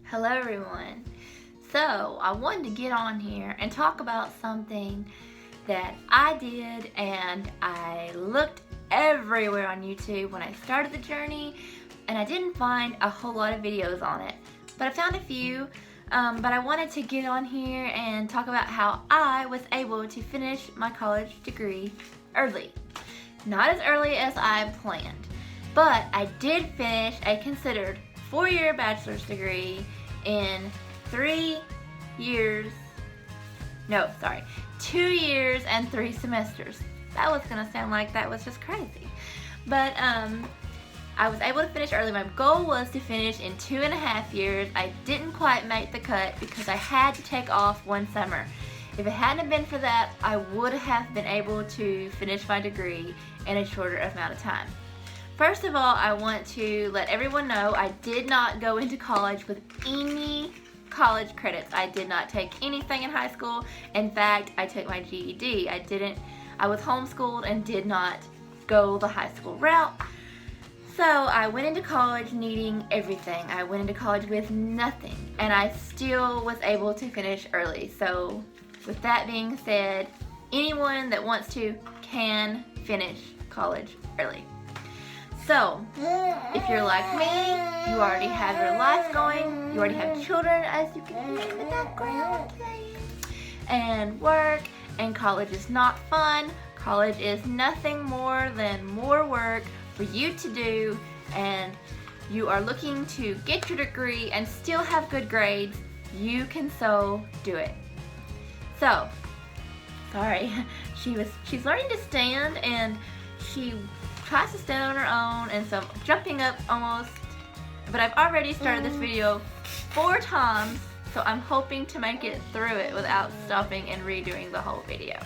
Hello everyone. So I wanted to get on here and talk about something that I did, and I looked everywhere on YouTube when I started the journey and I didn't find a whole lot of videos on it, but I found a few. But I wanted to get on here and talk about how I was able to finish my college degree early. Not as early as I planned, but I did finish a considered 4-year bachelor's degree in 2 years and 3 semesters. That was gonna sound like that was just crazy. But I was able to finish early. My goal was to finish in 2.5 years. I didn't quite make the cut because I had to take off one summer. If it hadn't been for that, I would have been able to finish my degree in a shorter amount of time. First of all, I want to let everyone know I did not go into college with any college credits. I did not take anything in high school. In fact, I took my GED. I was homeschooled and did not go the high school route. So I went into college needing everything. I went into college with nothing, and I still was able to finish early. So with that being said, anyone that wants to can finish college early. So, if you're like me, you already have your life going, you already have children, as you can hear in the background playing, and work, and college is not fun. College is nothing more than more work for you to do, and you are looking to get your degree and still have good grades, you can so do it. So, sorry, she's learning to stand, and she tries to stand on her own, and so jumping up almost, but I've already started this video 4 times, so I'm hoping to make it through it without stopping and redoing the whole video.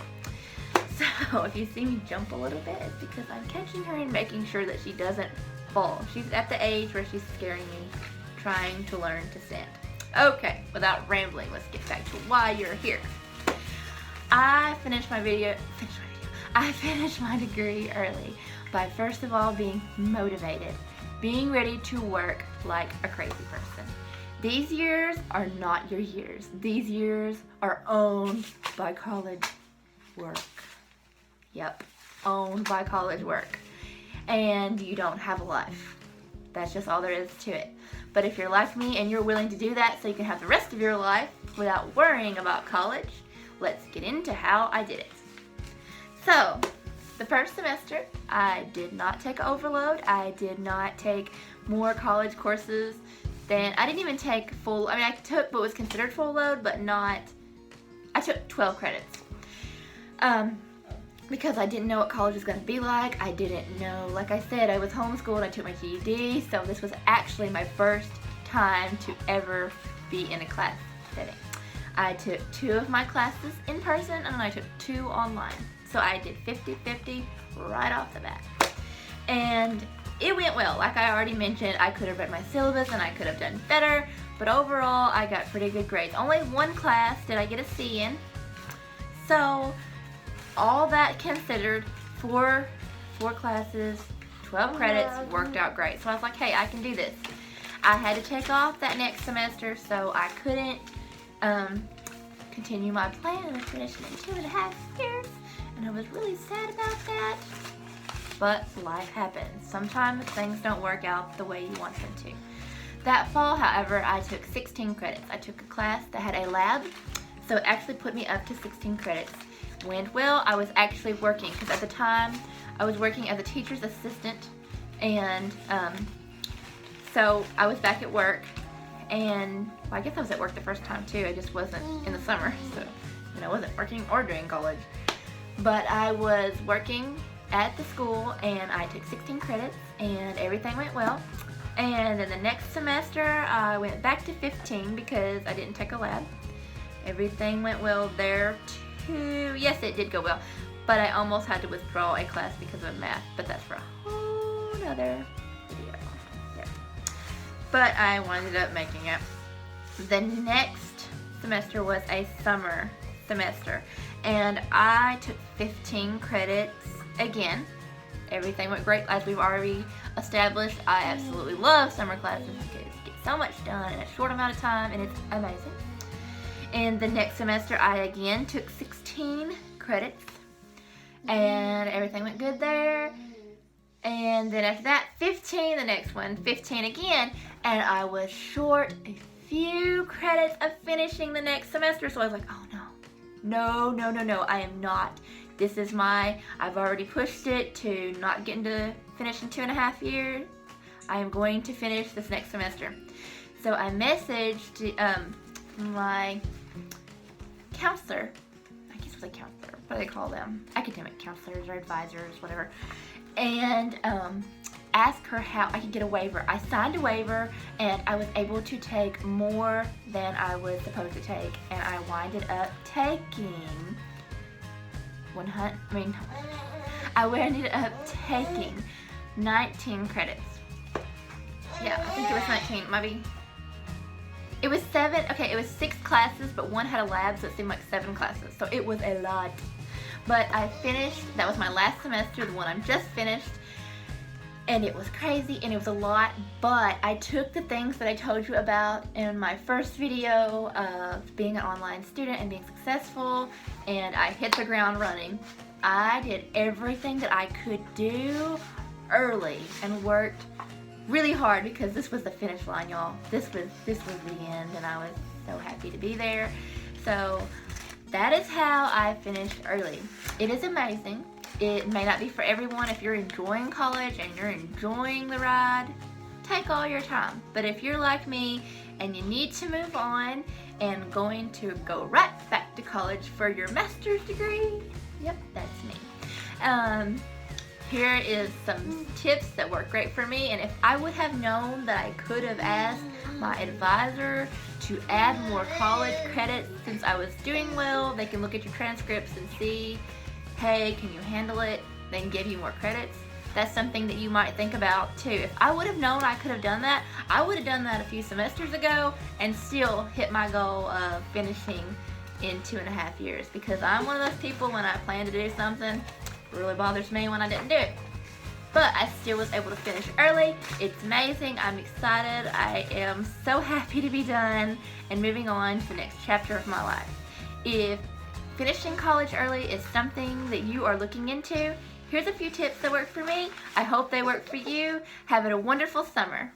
So if you see me jump a little bit, it's because I'm catching her and making sure that she doesn't fall. She's at the age where she's scaring me, trying to learn to stand. Okay, without rambling, let's get back to why you're here. I finished my degree early by first of all being motivated, being ready to work like a crazy person. These years are not your years. These years are owned by college work. Yep, owned by college work. And you don't have a life. That's just all there is to it. But if you're like me and you're willing to do that so you can have the rest of your life without worrying about college, let's get into how I did it. So, the first semester, I did not take overload. I did not take more college courses than, I didn't even take full, I took what was considered full load, but not, I took 12 credits. Because I didn't know what college was going to be like. I didn't know, like I said, I was homeschooled, I took my GED, so this was actually my first time to ever be in a class setting. I took 2 of my classes in person, and I took 2 online. So I did 50-50 right off the bat. And it went well. Like I already mentioned, I could have read my syllabus and I could have done better, but overall I got pretty good grades. Only 1 class did I get a C in. So all that considered, 4 classes, 12 credits, worked out great. So I was like, hey, I can do this. I had to take off that next semester, so I couldn't continue my plan of finishing in 2.5 years. And I was really sad about that, but life happens. Sometimes things don't work out the way you want them to. That fall, however, I took 16 credits. I took a class that had a lab, so it actually put me up to 16 credits. Went well. I was actually working, because at the time, I was working as a teacher's assistant, and so I was back at work, and well, I guess I was at work the first time too. I just wasn't in the summer, so I wasn't working or doing college. But I was working at the school, and I took 16 credits, and everything went well. And then the next semester, I went back to 15 because I didn't take a lab. Everything went well there too. Yes, it did go well, but I almost had to withdraw a class because of math, but that's for a whole nother video. Yeah. But I wound up making it. The next semester was a summer semester, and I took 15 credits again. Everything went great, as we've already established. I absolutely love summer classes because it gets so much done in a short amount of time, and it's amazing. And the next semester, I again took 16 credits, and everything went good there. And then after that, 15, the next one, 15 again, and I was short a few credits of finishing the next semester, so I was like, oh no, I am not. This is I've already pushed it to not getting to finish in 2.5 years. I am going to finish this next semester. So I messaged my counselor, I guess it was a counselor, what do they call them? Academic counselors or advisors, whatever. And asked her how I could get a waiver. I signed a waiver and I was able to take more than I was supposed to take, and I winded up taking I ended up taking 19 credits. Yeah, I think it was 19, maybe. It was 7, okay, it was 6 classes, but one had a lab, so it seemed like 7 classes, so it was a lot. But I finished, that was my last semester, the one I'm just finished, and it was crazy and it was a lot, but I took the things that I told you about in my first video of being an online student and being successful, and I hit the ground running. I did everything that I could do early and worked really hard because this was the finish line, y'all. This was the end, and I was so happy to be there. So that is how I finished early. It is amazing. It may not be for everyone. If you're enjoying college and you're enjoying the ride, take all your time. But if you're like me and you need to move on and going to go right back to college for your master's degree, yep, that's me. Here is some tips that work great for me, and if I would have known that I could have asked my advisor to add more college credits since I was doing well, they can look at your transcripts and see, hey, can you handle it? They can give you more credits. That's something that you might think about too. If I would have known I could have done that, I would have done that a few semesters ago and still hit my goal of finishing in 2.5 years, because I'm one of those people, when I plan to do something, it really bothers me when I didn't do it. But I still was able to finish early. It's amazing. I'm excited. I am so happy to be done and moving on to the next chapter of my life. If finishing college early is something that you are looking into, here's a few tips that work for me. I hope they work for you. Have a wonderful summer.